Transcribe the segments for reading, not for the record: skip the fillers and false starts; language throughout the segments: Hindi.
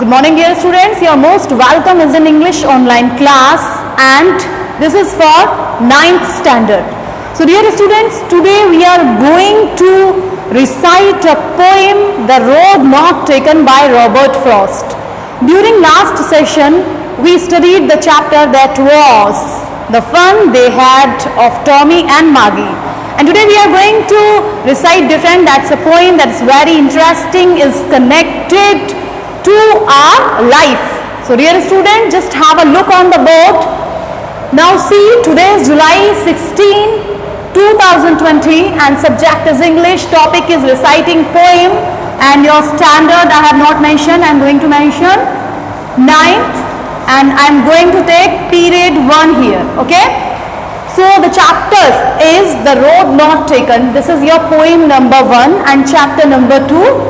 Good morning dear students, your most welcome is in English online class and this is for 9th standard. So dear students, today we are going to recite a poem, The Road Not Taken by Robert Frost. During last session, we studied the chapter that was The Fun They Had of Tommy and Maggie. And today we are going to recite different, that's a poem that's very interesting, is connected to our life. So dear student, just have a look on the board. Now see, today is July 16, 2020 and subject is English, topic is reciting poem and your standard I have not mentioned, I am going to mention 9th and I am going to take period 1 here, okay. So the chapter is The Road Not Taken. This is your poem number 1 and chapter number 2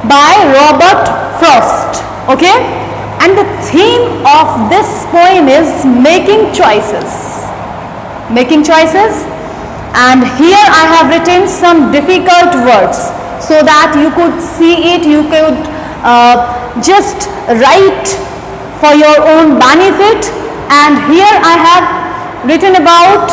by Robert Frost, okay. And the theme of this poem is making choices. Making choices. And here I have written some difficult words so that you could see it, you could just write for your own benefit. And here I have written about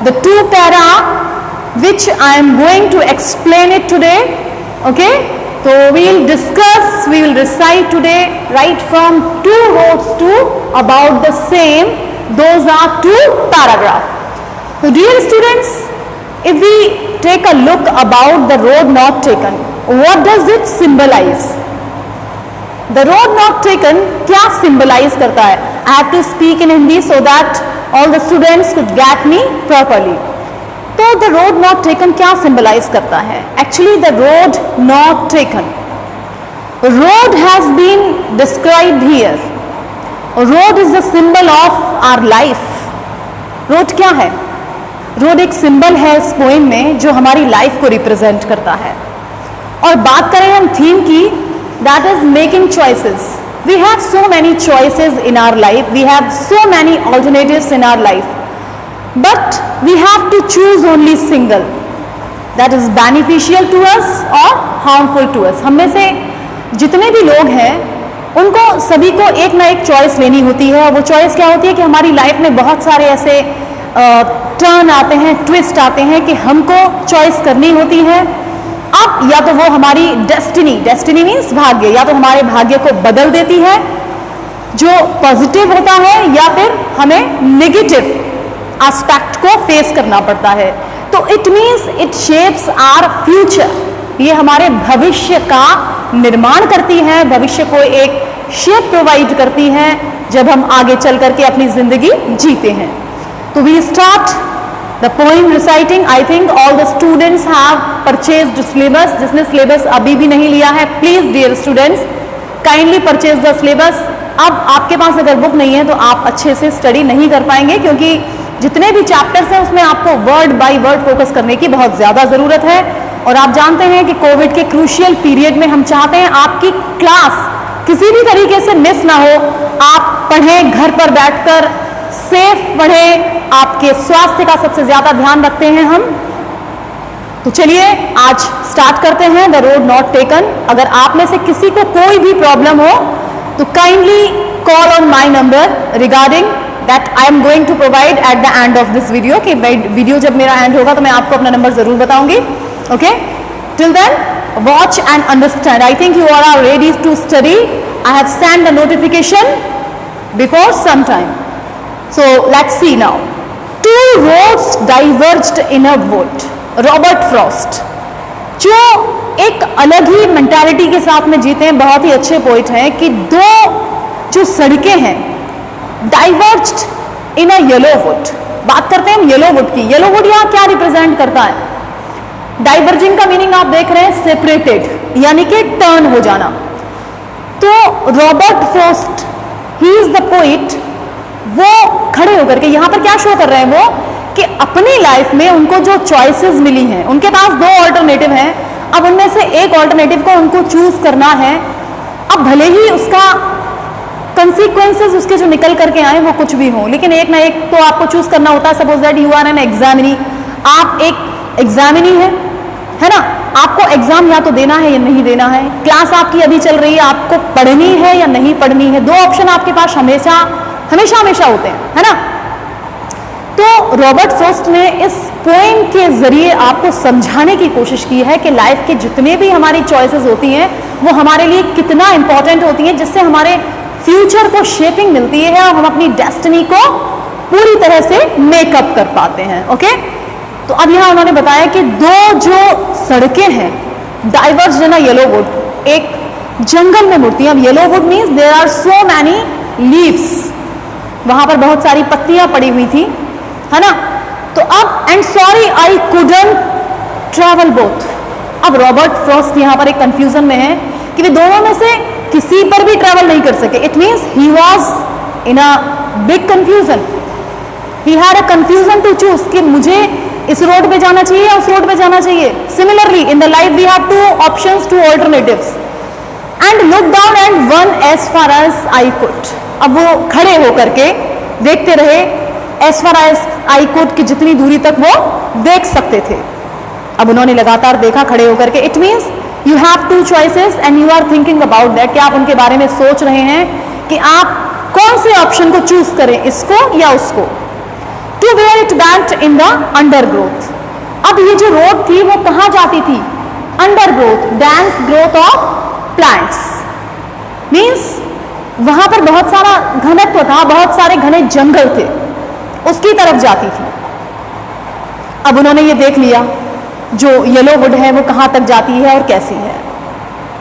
the 2 para which I am going to explain it today, okay. So we will discuss, we will recite today right from 2 roads to about the same, those are 2 paragraphs. So dear students, if we take a look about the road not taken, what does it symbolize? The road not taken क्या symbolize करता है? I have to speak in Hindi so that all the students could get me properly. तो the road not taken क्या symbolize करता है? Actually the road not taken. Road has been described here. Road is the symbol of our life. Road क्या है? रोड एक सिंबल है इस पोएम में जो हमारी लाइफ को रिप्रेजेंट करता है. और बात करें हम थीम की, that is making choices. We have so many choices in our life, we have so many alternatives in our life, but we have to choose only single that is beneficial to us और हार्मफुल टू अस. हम में से जितने भी लोग हैं उनको सभी को एक ना एक चॉइस लेनी होती है. और वो चॉइस क्या होती है कि हमारी लाइफ में बहुत सारे ऐसे टर्न आते हैं, ट्विस्ट आते हैं कि हमको चॉइस करनी होती है. अब या तो वो हमारी डेस्टिनी मीन्स भाग्य, या तो हमारे भाग्य को बदल देती है जो पॉजिटिव होता है, या फिर हमें नेगेटिव एस्पेक्ट को फेस करना पड़ता है. तो it means it shapes our future. ये हमारे भविष्य का निर्माण करती है, भविष्य को एक शेप प्रोवाइड करती है जब हम आगे चल करके अपनी जिंदगी जीते हैं. तो we start the poem reciting. I think all the students have purchased syllabus. जिसने सिलेबस अभी भी नहीं लिया है, please dear students kindly purchase the syllabus. अब आपके पास अगर बुक नहीं है तो आप अच्छे से स्टडी नहीं कर पाएंगे, क्योंकि जितने भी चैप्टर्स हैं उसमें आपको वर्ड बाय वर्ड फोकस करने की बहुत ज़्यादा ज़रूरत है. और आप जानते हैं कि कोविड के क्रूशियल पीरियड में हम चाहते हैं आपकी क्लास किसी भी तरीके से मिस ना हो. आप पढ़ें, घर पर बैठकर सेफ पढ़ें, आपके स्वास्थ्य का सबसे ज्यादा ध्यान रखते हैं हम. तो चलिए आज स्टार्ट करते हैं द रोड नॉट टेकन. अगर आप में से किसी को कोई भी प्रॉब्लम हो तो kindly call on my number regarding that I am going to provide at the end of this video. कि वीडियो जब मेरा एंड होगा तो मैं आपको अपना नंबर जरूर बताऊंगी, okay. Till then watch and understand. I think you are are ready to study. I have send the notification before some time. So let's see now. 2 roads diverged in a wood. Robert Frost जो एक अलग ही मेंटालिटी के साथ में जीते हैं, बहुत ही अच्छे पोइट हैं, कि 2 जो सड़कें हैं डाइवर्ज्ड इन अ येलो वुड. बात करते हैं हम येलो वुड की. येलो वुड यहाँ क्या रिप्रेजेंट करता है? डाइवर्जिंग का मीनिंग आप देख रहे हैं सेपरेटेड, यानी कि टर्न हो जाना. तो Robert Frost he is the poet. वो खड़े होकर के यहाँ पर क्या शो कर रहे हैं वो, कि अपनी लाइफ में उनको जो चॉइसेस मिली हैं, उनके पास 2 ऑल्टरनेटिव हैं. अब उनमें से एक ऑल्टरनेटिव को उनको चूज करना है. अब भले ही उसका कंसीक्वेंसेस उसके जो निकल करके आए वो कुछ भी हो, लेकिन एक ना एक तो आपको चूज करना होता है. Suppose that you are an examinee, आप एक एग्जामिनी है ना, आपको एग्जाम या तो देना है या नहीं देना है, क्लास आपकी अभी चल रही है, आपको पढ़नी है या नहीं पढ़नी है, दो ऑप्शन आपके पास हमेशा हमेशा हमेशा होते हैं, है ना। तो रॉबर्ट फ्रॉस्ट ने इस पोएम के जरिए आपको समझाने की कोशिश की है कि लाइफ के जितने भी हमारी चॉइसेस होती हैं वो हमारे लिए कितना इंपॉर्टेंट होती हैं, जिससे हमारे फ्यूचर को शेपिंग मिलती है और हम अपनी डेस्टिनी को पूरी तरह से मेकअप कर पाते हैं। ओके, तो अब यहां उन्होंने बताया कि दो जो सड़कें हैं डाइवर्ज इन येलो वुड, एक जंगल में मुड़ती हैं। अब yellow wood means there are so many leaves, वहां पर बहुत सारी पत्तियां पड़ी हुई थी, है ना। तो अब and sorry I couldn't travel both. अब रॉबर्ट फ्रॉस्ट यहां पर एक कंफ्यूजन में है कि वे दोनों में से किसी पर भी ट्रैवल नहीं कर सके। It means he was in a big confusion, he had a confusion to choose कि मुझे इस रोड पे जाना चाहिए या उस रोड पे जाना चाहिए। Similarly in the life we have two options, two alternatives, and look down and one as far as I could. अब वो खड़े होकर के देखते रहे as far as I could की जितनी दूरी तक वो देख सकते थे। अब उन्होंने लगातार देखा खड़े होकर के। It means you have two choices and you are thinking about that, कि आप उनके बारे में सोच रहे हैं कि आप कौन से ऑप्शन को चूज करें, इसको या उसको। To where it went in the undergrowth. अब ये जो रोड थी वो कहां जाती थी? Undergrowth, dense growth of plants, means वहां पर बहुत सारा घनत्व था, बहुत सारे घने जंगल थे, उसकी तरफ जाती थी। अब उन्होंने ये देख लिया जो येलो वुड है वो कहां तक जाती है और कैसी है।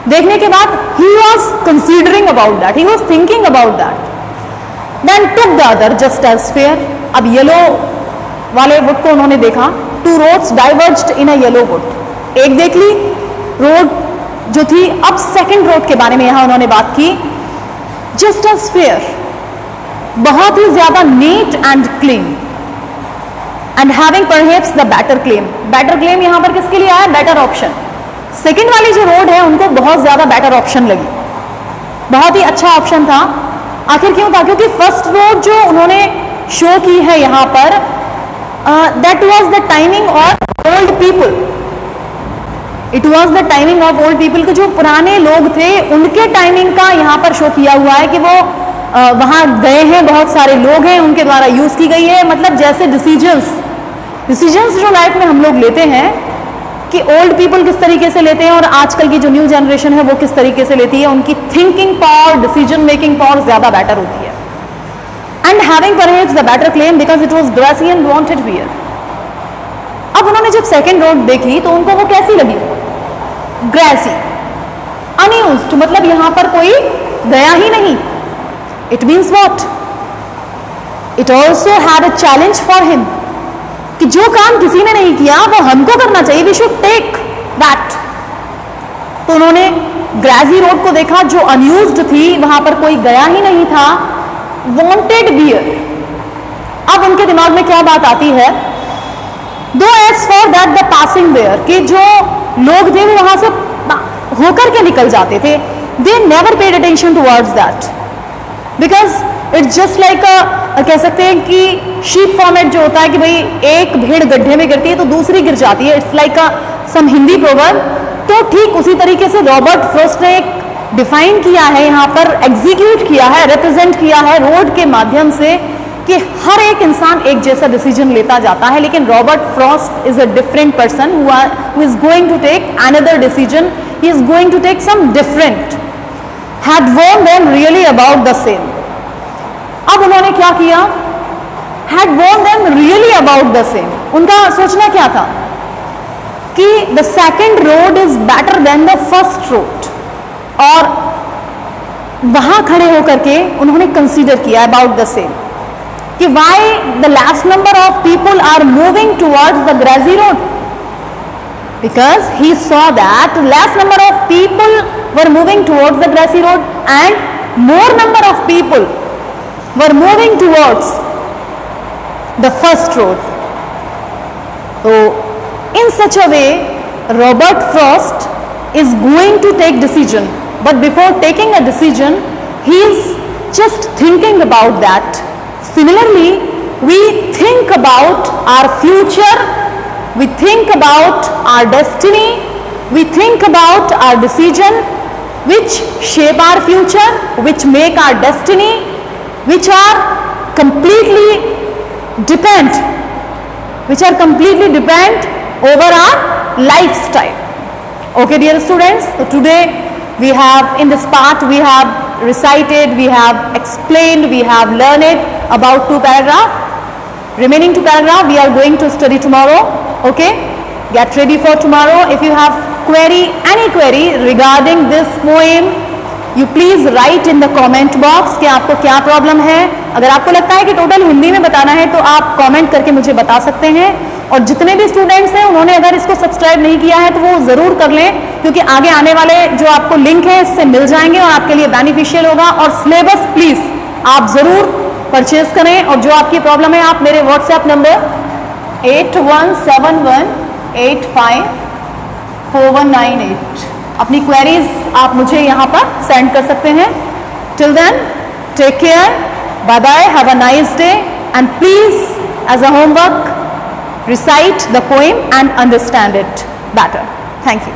देखने के बाद he was considering about that, he was thinking about that, then took the other just as fair. अब येलो वाले वुड को उन्होंने देखा, two roads diverged in a yellow wood, एक देख ली रोड जो थी। अब सेकंड रोड के बारे में यहां उन्होंने बात की, जस्ट एज फेयर, बहुत ही ज्यादा neat and clean, and having perhaps the better claim. Better claim यहां पर किसके लिए आया? Better option. सेकंड वाली जो रोड है उनको बहुत ज्यादा बेटर ऑप्शन लगी, बहुत ही अच्छा ऑप्शन था। आखिर क्यों था? क्योंकि फर्स्ट रोड जो उन्होंने शो की है यहां पर, that was the timing of old people, it was the timing of old people के जो पुराने लोग थे उनके टाइमिंग का यहां पर शो किया हुआ है कि वो वहां गए हैं, बहुत सारे लोग हैं, उनके द्वारा यूज की गई है। मतलब जैसे डिसीजंस जो लाइफ में हम लोग लेते हैं कि ओल्ड पीपल किस तरीके से लेते हैं और आजकल की जो न्यू जनरेशन है वो किस तरीके से लेती है, उनकी thinking power, decision making power ज्यादा बेटर होती है। And having perhaps the better claim because it was grassy and wanted wear. अब उन्होंने जब सेकंड रोड देखी तो उनको वो कैसी लगी? ग्रासी, अनयूज्ड, मतलब यहां पर कोई गया ही नहीं। It means what? It also had a challenge for him, कि जो काम किसी ने नहीं किया वो हमको करना चाहिए, वी शुड टेक दैट। तो उन्होंने ग्रासी रोड को देखा जो अनयूज्ड थी, वहां पर कोई गया ही नहीं था, वांटेड बियर। अब उनके दिमाग में क्या बात आती है? Though as for that the passing there, कि जो लोग थे वो वहां से होकर के निकल जाते थे, they never paid attention towards that, because it's just like कह सकते हैं कि शीप फॉर्मेट जो होता है कि भाई एक भेड़ गड्ढे में गिरती है तो दूसरी गिर जाती है, it's like some Hindi proverb. तो ठीक उसी तरीके से रॉबर्ट फ्रॉस्ट ने एक डिफाइन किया है, यहाँ पर एग्जीक्यूट किया है, रिप्रेजेंट किया है रोड के माध्यम से कि हर एक इंसान एक जैसा डिसीजन लेता जाता है, लेकिन Robert Frost is a different person who is going to take another decision, he is going to take some different, had worn them really about the same. अब उन्होंने क्या किया? Had worn them really about the same. उनका सोचना क्या था कि the second road is better than the first road, और वहां खड़े होकर के उन्होंने कंसीडर किया अबाउट द सेम कि why the last number of people are moving towards the grassy road, because he saw that less number of people were moving towards the grassy road and more number of people were moving towards the first road. So in such a way Robert Frost is going to take decision, but before taking a decision he is just thinking about that. Similarly we think about our future we think about our destiny, we think about our decision which shape our future, which make our destiny, which are completely depend over our lifestyle. Okay, dear students, so today we have, in this part, we have recited, we have explained, we have learned about 2 paragraphs. Remaining 2 paragraphs we are going to study tomorrow. Okay, get ready for tomorrow. If you have any query regarding this poem, you please write in the comment box कि आपको क्या प्रॉब्लम है. अगर आपको लगता है कि टोटल हिंदी में बताना है तो आप कमेंट करके मुझे बता सकते हैं. और जितने भी स्टूडेंट्स हैं उन्होंने अगर इसको सब्सक्राइब नहीं किया है तो वो ज़रूर कर लें, क्योंकि आगे आने वाले जो आपको लिंक है इससे मिल जाएंगे और आपके लिए बेनिफिशियल होगा. और सिलेबस प्लीज़ आप ज़रूर परचेज करें. और जो आपकी प्रॉब्लम है आप मेरे व्हाट्सएप नंबर 8171854198 अपनी क्वेरीज आप मुझे यहाँ पर सेंड कर सकते हैं. Till then take care, bye bye, have a nice day, and please as a homework recite the poem and understand it better. Thank you.